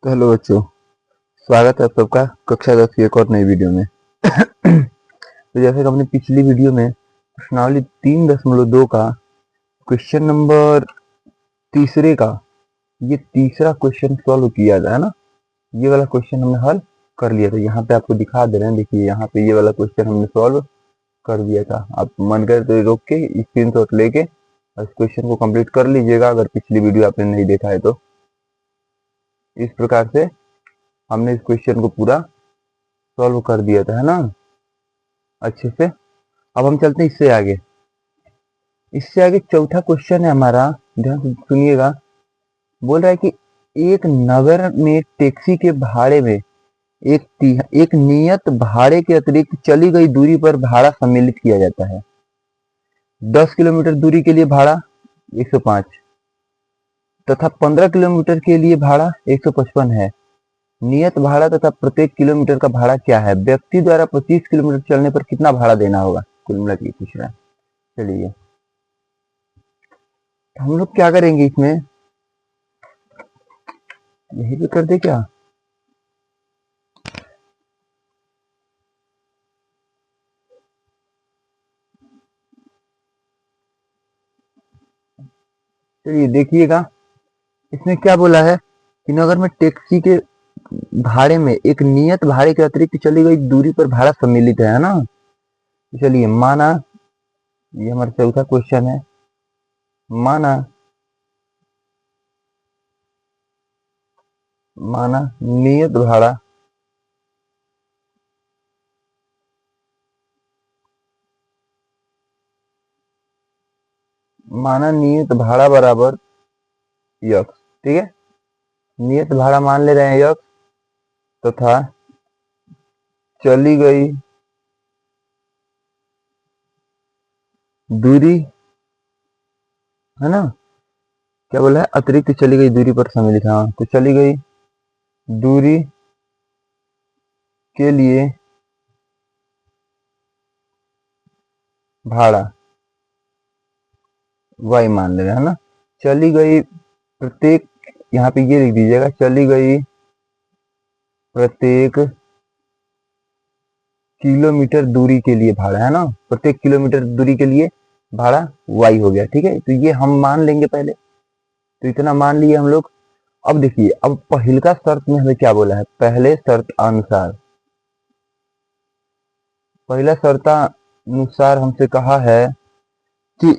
Hello बच्चों, स्वागत है आप सबका कक्षा 10 की एक और नई वीडियो में। तो जैसे कि हमने पिछली वीडियो में प्रश्नावली 3.2 का क्वेश्चन नंबर तीसरे का ये तीसरा क्वेश्चन सॉल्व किया था, है ना। ये वाला क्वेश्चन हमने हल कर लिया था। यहाँ पे आपको दिखा दे रहे हैं, देखिए यहाँ पे ये वाला क्वेश्चन हमने सॉल्व कर दिया था। आप मन करे तो रोक के स्क्रीनशॉट लेके और इस क्वेश्चन को कंप्लीट कर लीजिएगा, अगर पिछली वीडियो आपने नहीं देखा है तो। इस प्रकार से हमने इस क्वेश्चन को पूरा सॉल्व कर दिया था, है ना, अच्छे से। अब हम चलते हैं इससे आगे। इससे आगे चौथा क्वेश्चन है हमारा, ध्यान से सुनिएगा। बोल रहा है कि एक नगर में टैक्सी के भाड़े में एक नियत भाड़े के अतिरिक्त चली गई दूरी पर भाड़ा सम्मिलित किया जाता है। 10 किलोमीटर दूरी के लिए भाड़ा 105 तथा 15 किलोमीटर के लिए भाड़ा 155 है। नियत भाड़ा तथा प्रत्येक किलोमीटर का भाड़ा क्या है? व्यक्ति द्वारा 25 किलोमीटर चलने पर कितना भाड़ा देना होगा? कुल मिला के पूछ रहा है। चलिए हम लोग क्या करेंगे, इसमें यही भी कर दे क्या? चलिए देखिएगा, इसमें क्या बोला है कि नगर में टैक्सी के भाड़े में एक नियत भाड़े के अतिरिक्त चली गई दूरी पर भाड़ा सम्मिलित है ना। तो चलिए माना, ये हमारा चौथा क्वेश्चन है। माना माना नियत भाड़ा माना नियत भाड़ा बराबर यक्स, ठीक है। नियत भाड़ा मान ले रहे हैं यक्स, तथा चली गई दूरी, है ना, क्या बोला है? अतिरिक्त चली गई दूरी पर सम्मिलित। हाँ, तो चली गई दूरी के लिए भाड़ा वाई मान ले रहे हैं, है ना। चली गई प्रत्येक, यहाँ पे ये लिख दीजिएगा, चली गई प्रत्येक किलोमीटर दूरी के लिए भाड़ा, है ना। प्रत्येक किलोमीटर दूरी के लिए भाड़ा वाई हो गया, ठीक है। तो ये हम मान लेंगे पहले, तो इतना मान लिए हम लोग। अब देखिए, अब पहले का शर्त में हमें क्या बोला है? पहले शर्त अनुसार, पहला शर्तानुसार हमसे कहा है कि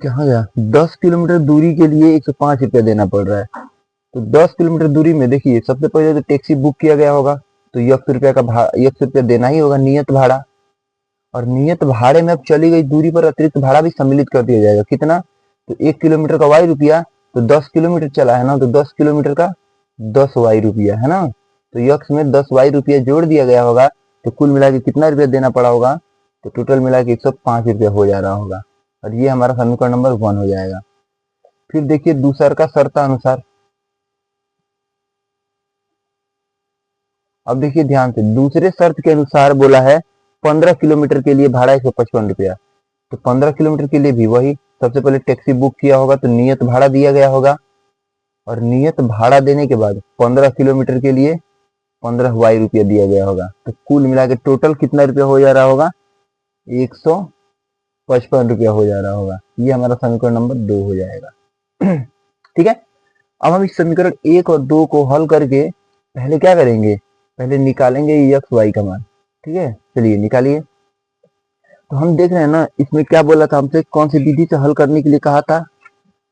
कहाँ गया, 10 किलोमीटर दूरी के लिए 105 रुपया देना पड़ रहा है। तो 10 किलोमीटर दूरी में देखिए, सबसे पहले तो टैक्सी बुक किया गया होगा, तो 100 रुपया का भाड़ा, 100 रुपया देना ही होगा नियत भाड़ा। और नियत भाड़े में अब चली गई दूरी पर अतिरिक्त भाड़ा भी सम्मिलित कर दिया जाएगा। कितना? तो 1 किलोमीटर का वाई रुपया, तो 10 किलोमीटर चला है ना, तो 10 किलोमीटर का 10 वाई रुपया, है ना। तो यक्स में 10 वाई रुपया जोड़ दिया गया होगा, तो कुल मिला के कितना रुपया देना पड़ा होगा? तो टोटल मिला के 105 रुपया हो जा रहा होगा, और ये हमारा समीकरण नंबर 1 हो जाएगा। फिर देखिए दूसर का शर्तानुसार। अब देखिए ध्यान से, दूसरे शर्त के अनुसार बोला है 15 किलोमीटर के लिए भाड़ा 155 रुपया। तो 15 किलोमीटर के लिए भी वही, सबसे पहले टैक्सी बुक किया होगा तो नियत भाड़ा दिया गया होगा, और नियत भाड़ा देने के बाद 15 किलोमीटर के लिए 15 वाई रुपया दिया गया होगा। तो कुल मिला के टोटल कितना रुपया हो जा रहा होगा? 155 रुपया हो जा रहा होगा। ये हमारा समीकरण नंबर 2 हो जाएगा। ठीक है। अब हम इस समीकरण 1 और 2 को हल करके पहले क्या करेंगे? पहले निकालेंगे एक्स वाई का मान, ठीक है। चलिए निकालिए। तो हम देख रहे हैं ना, इसमें क्या बोला था हमसे, कौन सी विधि से हल करने के लिए कहा था?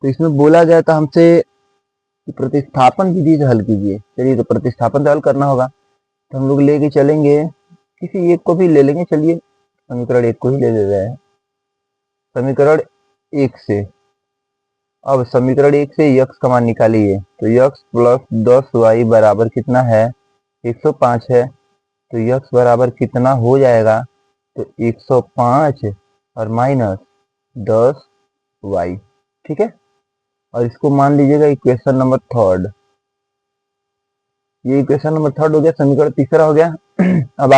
तो इसमें बोला गया था हमसे कि प्रतिस्थापन विधि से हल कीजिए। चलिए, तो प्रतिस्थापन से हल करना होगा, तो हम लोग लेके चलेंगे, किसी एक को भी ले लेंगे। चलिए समीकरण 1 को ही ले रहे हैं। समीकरण 1 से, अब समीकरण 1 से यक्स का मान निकालिए। तो यक्स प्लस 10 वाई बराबर कितना है? 105 है। तो यक्स बराबर कितना हो जाएगा? तो 105 और माइनस 10 वाई, ठीक है। और इसको मान लीजिएगा इक्वेशन नंबर 3। ये इक्वेशन नंबर 3 हो गया, समीकरण तीसरा हो गया। अब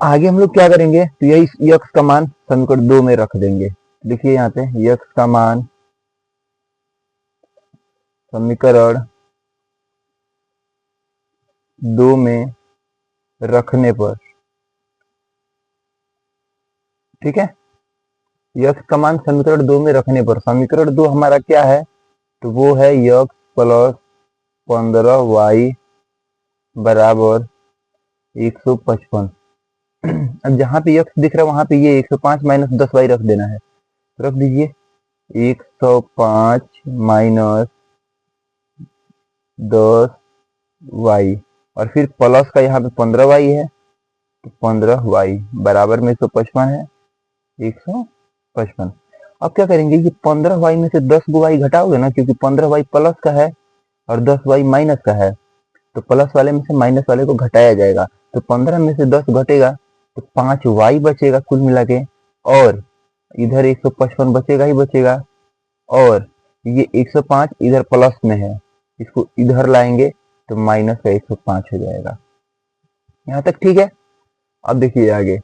आगे हम लोग क्या करेंगे? तो यही यक्स का मान समीकरण 2 में रख देंगे। देखिए यहाँ पे यक्स का मान समीकरण 2 में रखने पर, ठीक है, यक्स का मान समीकरण 2 में रखने पर, समीकरण 2 हमारा क्या है, तो वो है यक्स प्लस 15y बराबर 155। अब जहां पे यक्स दिख रहा है वहां पे ये 105 माइनस 10y रख देना है, रख दीजिए 105 माइनस 10y और फिर प्लस का यहाँ पे 15y है, तो 15y बराबर में 155 है, 155। अब क्या करेंगे, ये 15y में से 10 गो y घटाओगे ना, क्योंकि 15y प्लस का है और 10y माइनस का है, तो प्लस वाले में से माइनस वाले को घटाया जाएगा, तो 15 में से 10 घटेगा तो 5y बचेगा कुल मिला के, और इधर 155 बचेगा ही बचेगा, और ये 105 इधर प्लस में है, इसको इधर लाएंगे तो माइनस का 105 हो जाएगा। यहाँ तक ठीक है। अब देखिए आगे,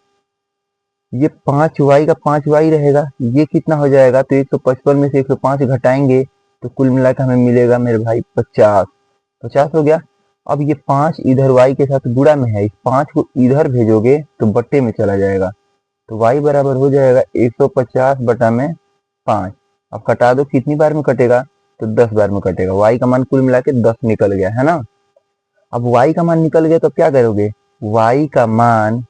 ये 5y का 5y रहेगा, ये कितना हो जाएगा, तो 155 में से 105 घटाएंगे तो कुल मिलाकर हमें मिलेगा मेरे भाई 50, 50 हो गया। अब ये 5 इधर y के साथ गुणा में है, इस 5 को इधर भेजोगे तो बट्टे में चला जाएगा, तो y बराबर हो जाएगा 150 बटा में 5। अब कटा दो, कितनी बार में कटेगा, तो 10 बार में कटेगा, y का मान कुल मिला के 10 निकल गया है ना। अब y का मान निकल गया तो क्या करोगे, y का मान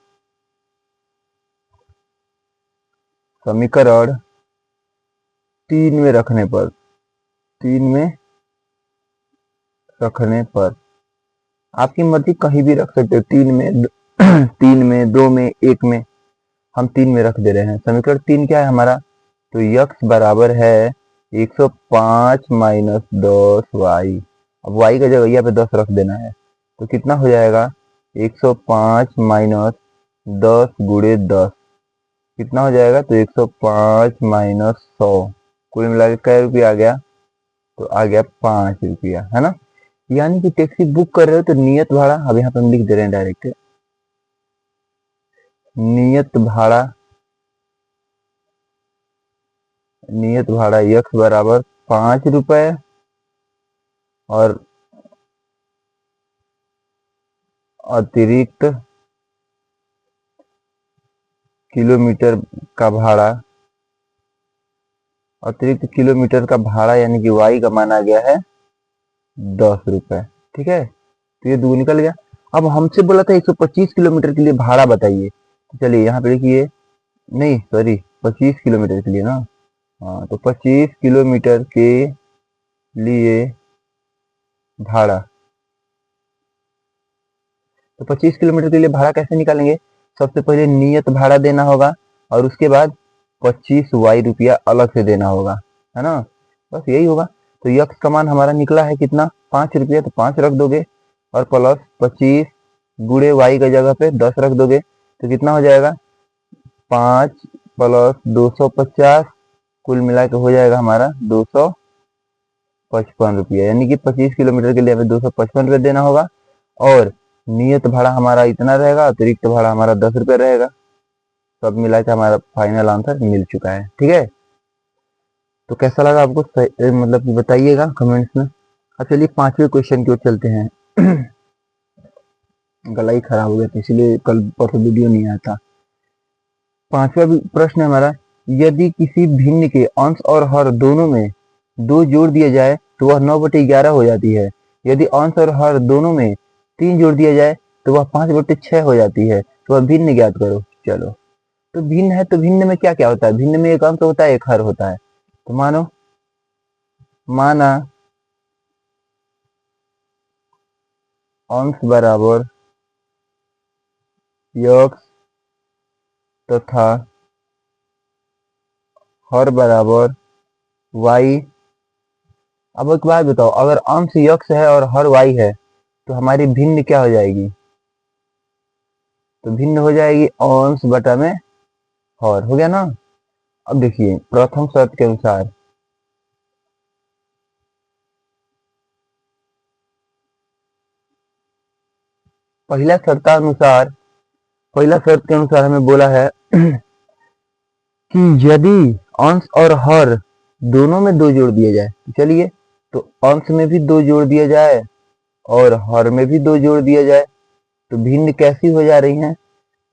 समीकरण 3 में रखने पर, 3 में रखने पर, आपकी मर्जी कहीं भी रख सकते हो, 3 में 3 में 2 में 1 में, हम 3 में रख दे रहे हैं। समीकरण 3 क्या है हमारा, तो यक्स बराबर है 105 माइनस 10y। अब y का जगह यहाँ पे 10 रख देना है, तो कितना हो जाएगा 105 माइनस 10 गुणे 10 कितना हो जाएगा, तो 105 माइनस 100, कुल मिला के कै रुपया आ गया, तो आ गया 5 रुपया, है ना। यानी कि टैक्सी बुक कर रहे हो तो नियत भाड़ा, अब यहाँ पे हम लिख दे रहे हैं डायरेक्ट, नियत भाड़ा, नियत भाड़ा यक्स बराबर 5 रुपए और अतिरिक्त किलोमीटर का भाड़ा, अतिरिक्त किलोमीटर का भाड़ा यानी कि y का मान आ गया है 10 रुपए, ठीक है, तो ये 2 निकल गया। अब हमसे बोला था 125 किलोमीटर के लिए भाड़ा बताइए, तो चलिए यहाँ पे लिखिए, नहीं सॉरी 25 किलोमीटर के लिए ना, हाँ, तो 25 किलोमीटर के लिए भाड़ा, तो 25 किलोमीटर के लिए भाड़ा कैसे निकालेंगे, सबसे पहले नियत भाड़ा देना होगा और उसके बाद 25y रुपया अलग से देना होगा, है ना, बस यही होगा। तो यक्स का मान हमारा निकला है कितना, 5 रुपया, तो 5 रख दोगे और प्लस 25 गुणे y का जगह पे 10 रख दोगे, तो कितना हो जाएगा 5 प्लस 250, कुल मिला के हो जाएगा हमारा 255 रुपया, यानी कि 25 किलोमीटर के लिए हमें 255 रुपया देना होगा, और नियत भाड़ा हमारा इतना रहेगा, अतिरिक्त भाड़ा हमारा 10 रुपया रहेगा। सब मिला के हमारा फाइनल आंसर मिल चुका है, ठीक है। तो कैसा लगा आपको, मतलब कि बताइएगा कमेंट्स में। अब चलिए 5वें क्वेश्चन की ओर चलते हैं। गला ही खराब हो गया था इसलिए कल परसों वीडियो नहीं आया था। 5वां प्रश्न है हमारा, यदि किसी भिन्न के अंश और हर दोनों में 2 जोड़ दिया जाए तो वह 9/11 हो जाती है, यदि अंश और हर दोनों में 3 जोड़ दिया जाए तो वह 5/6 हो जाती है, तो वह भिन्न ज्ञात करो। चलो, तो भिन्न है तो भिन्न में क्या क्या होता है, भिन्न में एक अंश होता है एक हर होता है, तो माना अंश बराबर यक्स तथा हर बराबर y। अब एक बात बताओ, अगर अंश यक्स है और हर y है तो हमारी भिन्न क्या हो जाएगी, तो भिन्न हो जाएगी अंश बटा में हर, हो गया ना। अब देखिए प्रथम शर्त के अनुसार, पहला शर्त के अनुसार हमें बोला है कि यदि अंश और हर दोनों में 2 जोड़ दिया जाए, तो चलिए तो अंश में भी 2 जोड़ दिया जाए और हर में भी 2 जोड़ दिया जाए तो भिन्न कैसी हो जा रही है?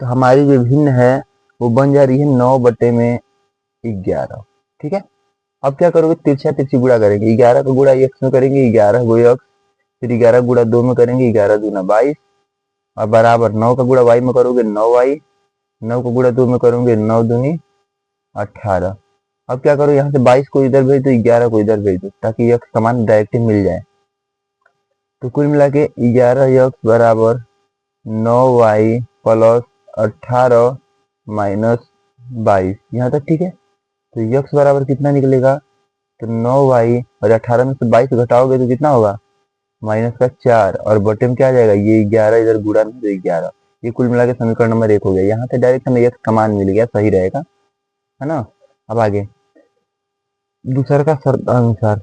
तो हमारी जो भिन्न है वो बन जा रही है 9/11। ठीक है, अब क्या करोगे? तिरछा तिरछी गुणा करेंगे। 11 का गुणा x में करेंगे 11 गो x, फिर 11 गुणा 2 में करेंगे 11 दूना 22 और बराबर 9 का गुणा y में करोगे 9y, 9 का गुणा 2 में करोगे 9 दूनी 18। अब क्या करो? यहाँ से 22 को इधर भेज दो, 11 को इधर भेज दो ताकि x का मान डायरेक्ट मिल जाए। तो कुल मिला के 11x बराबर 9y प्लस 18 माइनस 22। यहाँ तक ठीक है। तो x बराबर कितना निकलेगा? तो 9y और 18 में से 22 घटाओगे तो कितना होगा? माइनस का 4 और बटे में क्या आ जाएगा? ये 11 इधर गुणा में तो 11। ये कुल मिला के समीकरण नंबर 1 हो गया। यहाँ से डायरेक्ट हमें x का मान मिल गया, सही रहेगा, है ना। अब आगे दूसरा का शर्त अनुसार,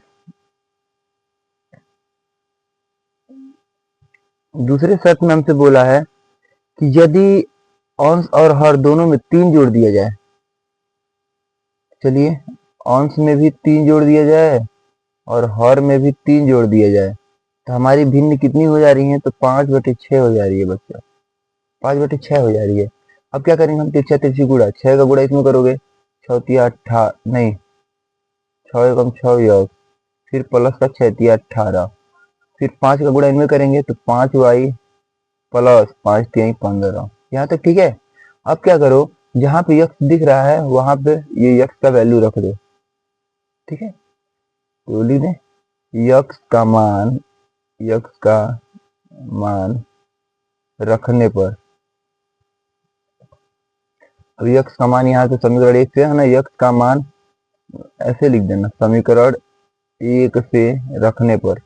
दूसरे शर्त में हमसे बोला है कि यदि अंश और हर दोनों में 3 जोड़ दिया जाए, चलिए अंश में भी 3 जोड़ दिया जाए और हर में भी 3 जोड़ दिया जाए तो हमारी भिन्न कितनी हो जा रही है? तो 5/6 हो जा रही है बच्चा, 5/6 हो जा रही है। अब क्या करेंगे हम? तिरछा तिरछी गुणा, 6 का गुणा इसमें करोगे 6 18 नहीं 6 एकम 6 फिर प्लस का 6 18, फिर 5 का गुणा इनमें करेंगे तो 5y प्लस 5 3 15। यहाँ तक ठीक है। अब क्या करो? जहां पे x दिख रहा है वहां पे ये x का वैल्यू रख दो। ठीक है, तो लिख दें x का मान, x का मान रखने पर, अब x का मान यहाँ से समीकरण 1 से है ना, x का मान ऐसे लिख देना, समीकरण 1 से रखने पर,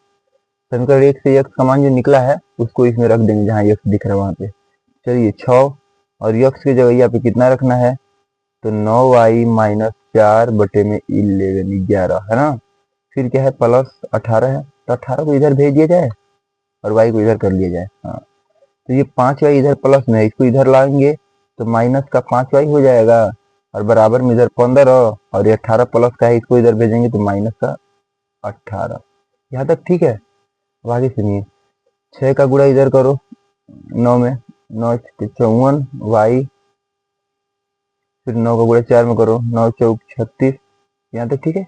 समीकरण 1 से x का मान जो निकला है उसको इसमें रख देंगे जहाँ x दिख रहा है वहां पे। चलिए 6 और x की जगह यहाँ पे कितना रखना है? तो 9y माइनस 4 बटे में 11 है ना। फिर क्या है? प्लस 18 है, तो 18 को इधर भेज दिया जाए और y को इधर कर लिया जाए। हाँ, तो ये 5y इधर प्लस में है, इसको इधर लाएंगे तो माइनस का 5y हो जाएगा और बराबर में इधर 15 और ये 18 प्लस का है, इसको इधर भेजेंगे तो माइनस का 18। यहाँ तक ठीक है। अब आगे सुनिए, 6 का गुणा इधर करो 9 में, 9 54 y, फिर 9 का गुणा 4 में करो 9 चौक 36। यहाँ तक ठीक है।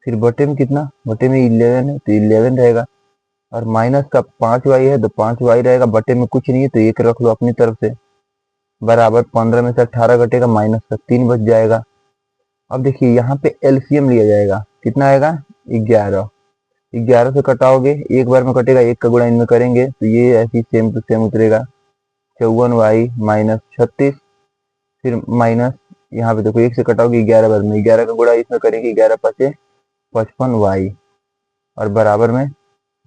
फिर बटे में कितना? बटे में 11 है तो 11 रहेगा और माइनस का 5y है तो 5y रहेगा, बटे में कुछ नहीं है तो 1 रख लो अपनी तरफ से, बराबर 15 में से 18 घटेगा माइनस का 3 बच जाएगा। अब देखिए यहाँ पे एलसीएम लिया जाएगा, कितना आएगा? 11। 11 से कटाओगे, एक बार में कटेगा, एक का गुणा इनमें करेंगे तो ये ऐसी सेम टू सेम उतरेगा 54y माइनस 36, फिर माइनस यहाँ पे देखो 1 से कटाओगे 11 बार में, 11 का गुणा इसमें करेंगे 11 5 55y और बराबर में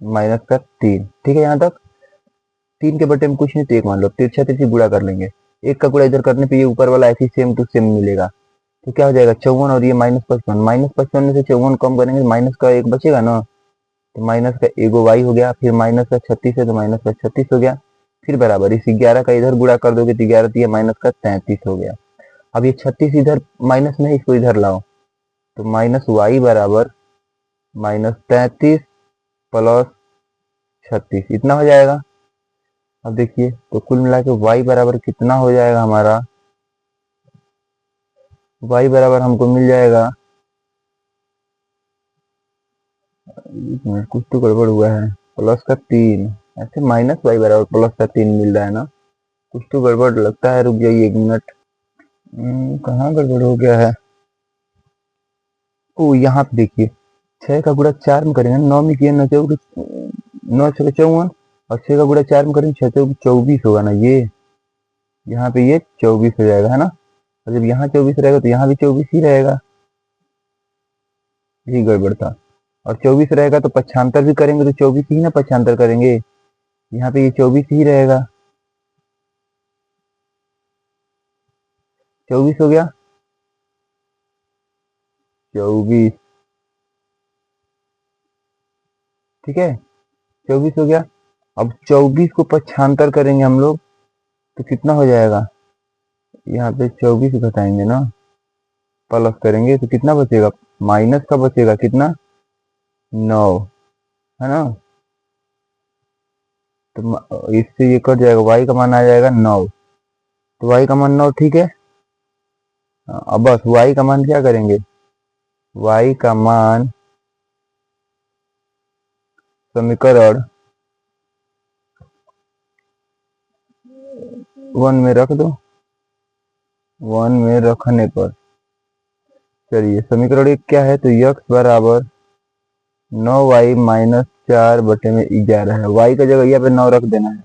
माइनस का 3। ठीक है, यहाँ तक 3 के बटे में कुछ नहीं तो 1 मान लो, तिरछा तिरछी गुणा कर लेंगे, 1 का गुणा इधर करने पे ये ऊपर वाला ऐसी सेम टू सेम मिलेगा। तो क्या हो जाएगा? 54 और ये माइनस 55, माइनस 55 में से 54 कम करेंगे तो माइनस का 1 बचेगा ना, तो माइनस का एगो y हो गया, फिर माइनस का 36 है तो माइनस का 36 हो गया, फिर बराबर इस 11 का इधर गुणा कर दोगे तो 11 तो ये माइनस का 33 हो गया। अब ये 36 इधर माइनस में है, इसको इधर लाओ तो माइनस y बराबर माइनस 33 प्लस 36 इतना हो जाएगा। अब देखिए तो कुल मिला के y बराबर कितना हो जाएगा हमारा? y बराबर हमको मिल जाएगा, कुछ तो गड़बड़ हुआ है, प्लस का 3, ऐसे माइनस y बराबर प्लस का 3 मिल रहा है ना, कुछ तो गड़बड़ लगता है, रुक जाइए 1 मिनट। कहाँ गड़बड़ हो गया है? ओ यहाँ पे देखिए 6 का गुणा 4 में करेंगे, 9 में किया 9 चौक 9 6 54 और 6 का गुणा 4 में करेंगे 6 चौक 24 होगा ना, ये यहाँ पे ये 24 हो जाएगा, है ना। और जब यहाँ 24 रहेगा तो यहाँ भी 24 ही रहेगा, यही गड़बड़ था। और 24 रहेगा तो पक्षांतर भी करेंगे तो 24 ही ना पक्षांतर करेंगे, यहाँ पे ये 24 ही रहेगा, 24 हो गया, 24। ठीक है, 24 हो गया। अब 24 को पक्षांतर करेंगे हम लोग तो कितना हो जाएगा? यहाँ पे 24 घटाएंगे ना, प्लस करेंगे तो कितना बचेगा? माइनस का बचेगा, कितना? 9, है ना। तो इससे ये कट जाएगा, y का मान आ जाएगा 9। तो y का मान 9, ठीक है। अब बस y का मान क्या करेंगे, y का मान समीकरण 1 में रख दो। 1 में रखने पर चलिए समीकरण 1 क्या है, तो x बराबर 9y माइनस 4/11 है। y का जगह यहाँ पे 9 रख देना है।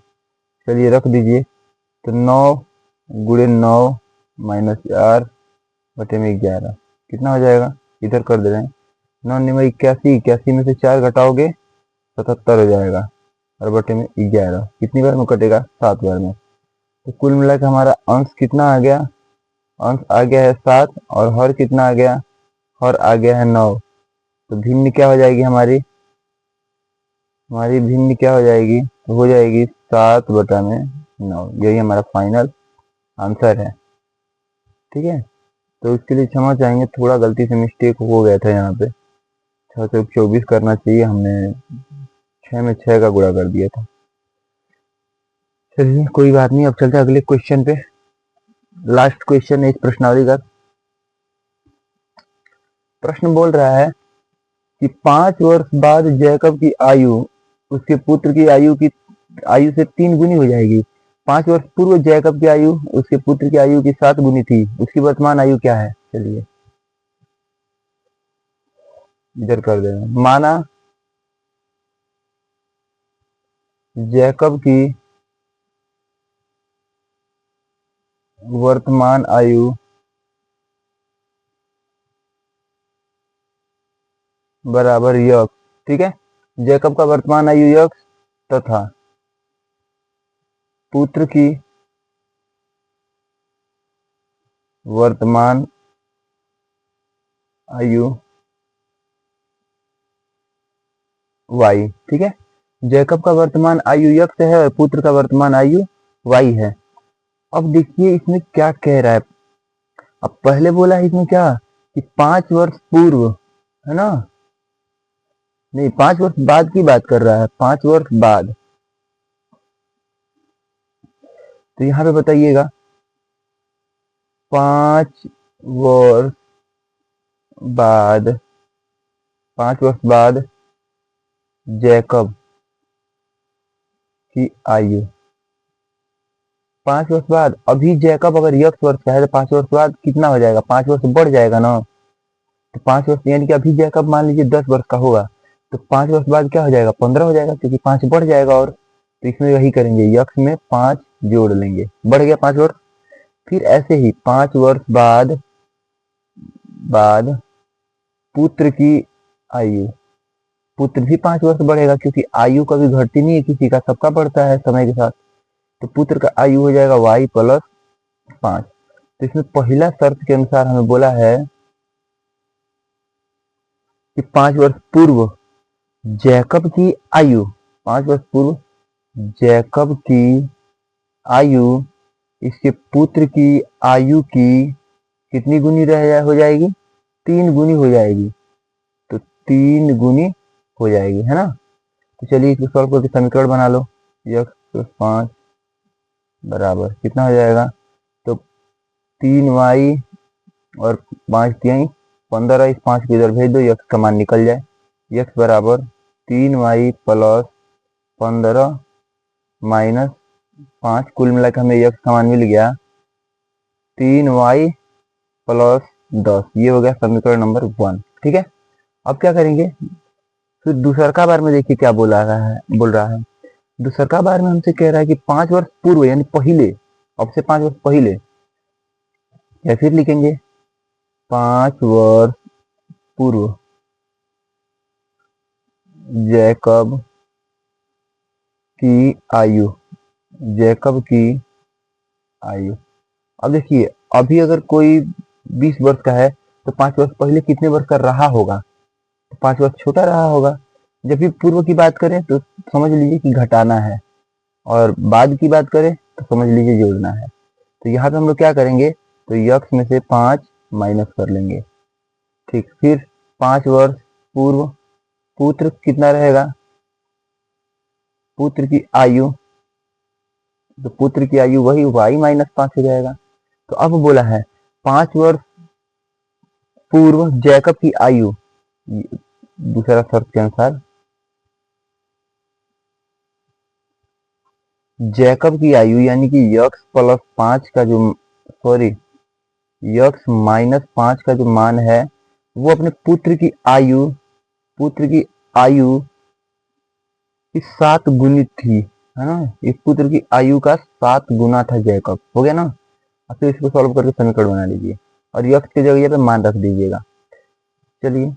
चलिए रख दीजिए। तो 9 गुणे 9 माइनस 4/11 कितना हो जाएगा, इधर कर दे रहे हैं। 9 9 81, 81 में से 4 घटाओगे 77 हो जाएगा, और बटे में 11 कितनी बार में कटेगा, 7 बार में। तो कुल मिलाकर हमारा अंश कितना आ गया, अंश आ गया है 7, और हर कितना आ गया, हर आ गया है 9। तो भिन्न क्या हो जाएगी हमारी, भिन्न क्या हो जाएगी, तो हो जाएगी 7/9। यही हमारा फाइनल आंसर है, ठीक है। तो उसके लिए क्षमा चाहेंगे, थोड़ा गलती से मिस्टेक हो गया था यहाँ पे। 6 से 24 करना चाहिए, हमने 6 में 6 का गुणा कर दिया था। चलिए कोई बात नहीं, अब चलते हैं अगले क्वेश्चन पे। लास्ट क्वेश्चन है इस प्रश्नावली का। प्रश्न बोल रहा है कि 5 वर्ष बाद जैकब की आयु उसके पुत्र की आयु से 3 गुनी हो जाएगी। 5 वर्ष पूर्व जैकब की आयु उसके पुत्र की आयु की 7 गुनी थी, उसकी वर्तमान आयु क्या है। चलिए इधर कर देना। माना जैकब की वर्तमान आयु बराबर यक्स, ठीक है। जैकब का वर्तमान आयु यक्स तथा पुत्र की वर्तमान आयु वाई, ठीक है। जैकब का वर्तमान आयु यक्स है और पुत्र का वर्तमान आयु वाई है। अब देखिए इसमें क्या कह रहा है। अब पहले बोला है इसमें क्या, कि 5 वर्ष पूर्व, है ना, नहीं 5 वर्ष बाद की बात कर रहा है, 5 वर्ष बाद। तो यहाँ पे बताइएगा 5 वर्ष बाद, 5 वर्ष बाद जैकब की आयु, 5 वर्ष बाद। अभी जैकब अगर यक्स वर्ष का है तो 5 वर्ष बाद कितना हो जाएगा, 5 वर्ष बढ़ जाएगा ना। तो 5 वर्ष यानी कि अभी जैकब मान लीजिए 10 वर्ष का होगा, तो 5 वर्ष बाद क्या हो जाएगा, 15 हो जाएगा, क्योंकि 5 बढ़ जाएगा। और तो इसमें वही करेंगे, यक्स में 5 जोड़ लेंगे, बढ़ गया 5 वर्ष। फिर ऐसे ही 5 वर्ष बाद पुत्र की आयु, पुत्र भी 5 वर्ष बढ़ेगा, क्योंकि आयु कभी घटती नहीं है किसी का, सबका बढ़ता है समय के साथ। तो पुत्र का आयु हो जाएगा y प्लस 5। तो इसमें पहला शर्त के अनुसार हमें बोला है कि 5 वर्ष पूर्व जैकब की आयु, 5 वर्ष पूर्व जैकब की आयु इसके पुत्र की आयु की कितनी गुनी हो जाएगी, 3 गुनी हो जाएगी। तो 3 गुनी हो जाएगी, है ना। तो चलिए इसको सॉल्व करके समीकरण बना लो। x प्लस 5 बराबर कितना हो जाएगा, तो 3y और 5 3 15, इस 5 को इधर भेज दो, x का मान निकल जाए। x बराबर 3y प्लस 15 माइनस 5, कुल मिलाकर हमें x का मान मिल गया 3y प्लस 10। ये हो गया समीकरण नंबर 1, ठीक है। अब क्या करेंगे, फिर दूसरका बार में देखिए क्या बोल रहा है। दूसरका बार में हमसे कह रहा है कि 5 वर्ष पूर्व यानी पहले, अब से 5 वर्ष पहले, या फिर लिखेंगे 5 वर्ष पूर्व जैकब की आयु, जैकब की आयु। अब देखिए अभी अगर कोई 20 वर्ष का है तो 5 वर्ष पहले कितने वर्ष का रहा होगा, तो 5 वर्ष छोटा रहा होगा। जब भी पूर्व की बात करें तो समझ लीजिए कि घटाना है, और बाद की बात करें तो समझ लीजिए जोड़ना है। तो यहाँ पे हम लोग क्या करेंगे, तो यक्स में से 5 माइनस कर लेंगे, ठीक। फिर 5 वर्ष पूर्व पुत्र कितना रहेगा, पुत्र की आयु, तो पुत्र की आयु वही y-5 हो जाएगा। तो अब बोला है 5 वर्ष पूर्व जैकब की आयु, दूसरा शर्त के अनुसार जैकब की आयु यानी कि यक्स प्लस 5 का जो, सॉरी यक्स-5 का जो मान है वो अपने पुत्र की आयु, पुत्र की आयु की 7 गुणित थी, है ना। इस पुत्र की आयु का 7 गुना था जैकब, हो गया ना। अब तो इसको सॉल्व करके समीकरण बना लीजिए और यक्स की जगह पे मान रख दीजिएगा। चलिए,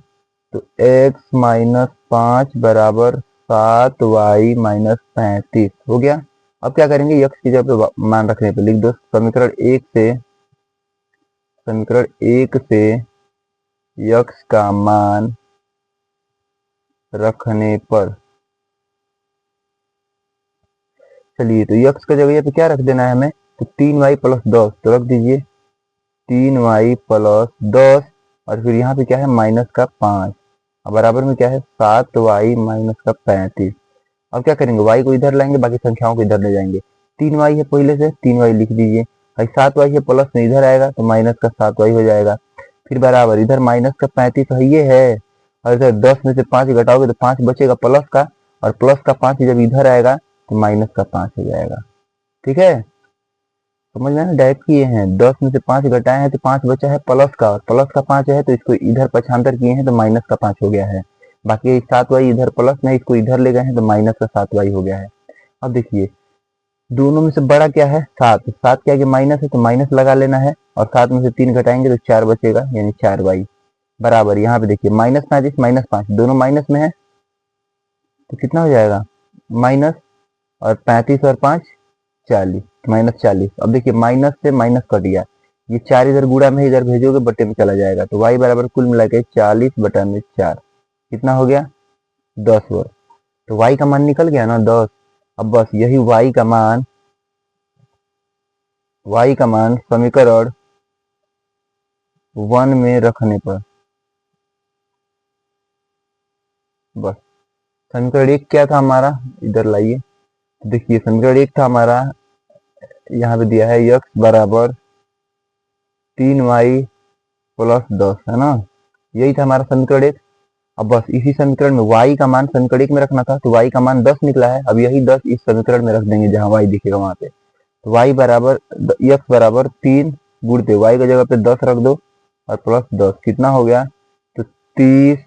तो x-5 बराबर 7y-35 हो गया। अब क्या करेंगे, यक्स की जगह पे मान रखने पे लिख दो समीकरण एक से यक्स का मान रखने पर, चलिए तो यक्स का जगह पे क्या रख देना है हमें, तो 3y प्लस 10, तो रख दीजिए 3y प्लस 10 और फिर यहाँ पे क्या है माइनस का 5 और बराबर में क्या है 7y माइनस का 35। अब क्या करेंगे, y को इधर लाएंगे, बाकी संख्याओं को इधर ले जाएंगे। 3y है पहले से, 3y लिख दीजिए, और 7y है प्लस में इधर आएगा तो माइनस का 7y हो जाएगा। फिर बराबर इधर माइनस का 35 है ये है, और इधर 10 में से 5 घटाओगे तो 5 बचेगा प्लस का, और प्लस का 5 जब इधर आएगा तो माइनस का 5 हो जाएगा। ठीक है, समझ में ना, डायरेक्ट किए हैं, 10 में से 5 घटाए हैं तो 5 बचा है प्लस का, और प्लस का 5 है तो इसको इधर पक्षांतर किए हैं तो माइनस का 5 हो गया है। बाकी 7y इधर प्लस में, इसको इधर ले गए हैं तो माइनस का 7y हो गया है। अब देखिए दोनों में से बड़ा क्या है 7, 7 के आगे माइनस है तो माइनस लगा लेना है, और 7 में से 3 घटाएंगे तो 4 बचेगा यानी 4y बराबर, यहाँ पे देखिए -35 -5 दोनों माइनस में है तो कितना हो जाएगा माइनस, और 35 और 5 40, -40। अब देखिए माइनस से माइनस कट गया, ये 4 इधर गुणा में इधर भेजोगे बटे में चला जाएगा, तो y बराबर कुल मिला के 40/4 कितना हो गया 10 वर्ष। तो y का मान निकल गया ना 10। अब बस यही y का मान समीकरण 1 में रखने पर, बस समीकरण 1 क्या था हमारा, इधर लाइए, देखिए समीकरण 1 था हमारा, यहाँ पे दिया है x बराबर 3y प्लस 10, है ना, यही था हमारा समीकरण 1। अब बस इसी समीकरण में y का मान समीकरण 1 में रखना था, तो y का मान 10 निकला है, अब यही 10 इस समीकरण में रख देंगे जहां y दिखेगा वहां पे। तो y बराबर x बराबर 3 गुणते y की जगह पे 10 रख दो और प्लस 10 कितना हो गया, तो 30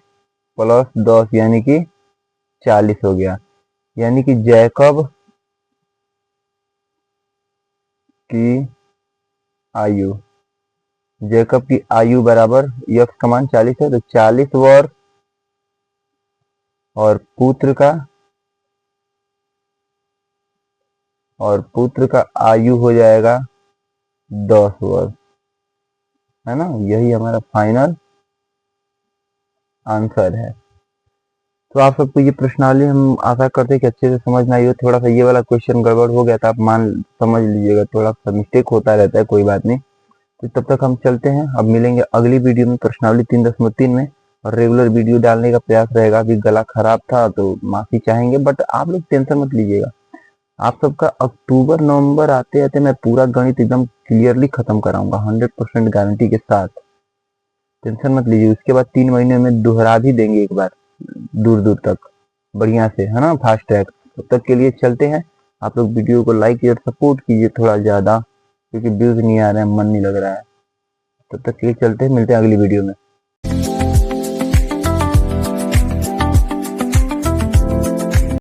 प्लस 10 यानी कि 40 हो गया। यानी कि जैकब की आयु, जैकब की आयु बराबर यक्स का मान 40 है तो 40 वर्ष, और पुत्र का आयु हो जाएगा 10 वर्ष, है ना। यही हमारा फाइनल आंसर है। तो आप सबको ये प्रश्नावली हम आशा करते हैं कि अच्छे से समझ में आई हो। थोड़ा सा ये वाला क्वेश्चन गड़बड़ हो गया था, आप मान समझ लीजिएगा, थोड़ा सा मिस्टेक होता रहता है, कोई बात नहीं। तो तब तक हम चलते हैं, अब मिलेंगे अगली वीडियो में प्रश्नावली 3.3 में, और रेगुलर वीडियो डालने का प्रयास रहेगा। अभी गला खराब था तो माफी चाहेंगे, बट आप लोग टेंशन मत लीजिएगा, आप सबका अक्टूबर नवंबर आते आते मैं पूरा गणित एकदम क्लियरली खत्म कराऊंगा 100% गारंटी के साथ, टेंशन मत लीजिए। उसके बाद 3 महीने में दोहरा भी देंगे एक बार, दूर दूर तक बढ़िया से, है ना, फास्ट ट्रैक। तब तक के लिए चलते हैं, आप लोग वीडियो को लाइक और सपोर्ट कीजिए थोड़ा ज्यादा, क्योंकि व्यूज नहीं आ रहे हैं, मन नहीं लग रहा है। तब तक के लिए चलते हैं, मिलते हैं अगली वीडियो में।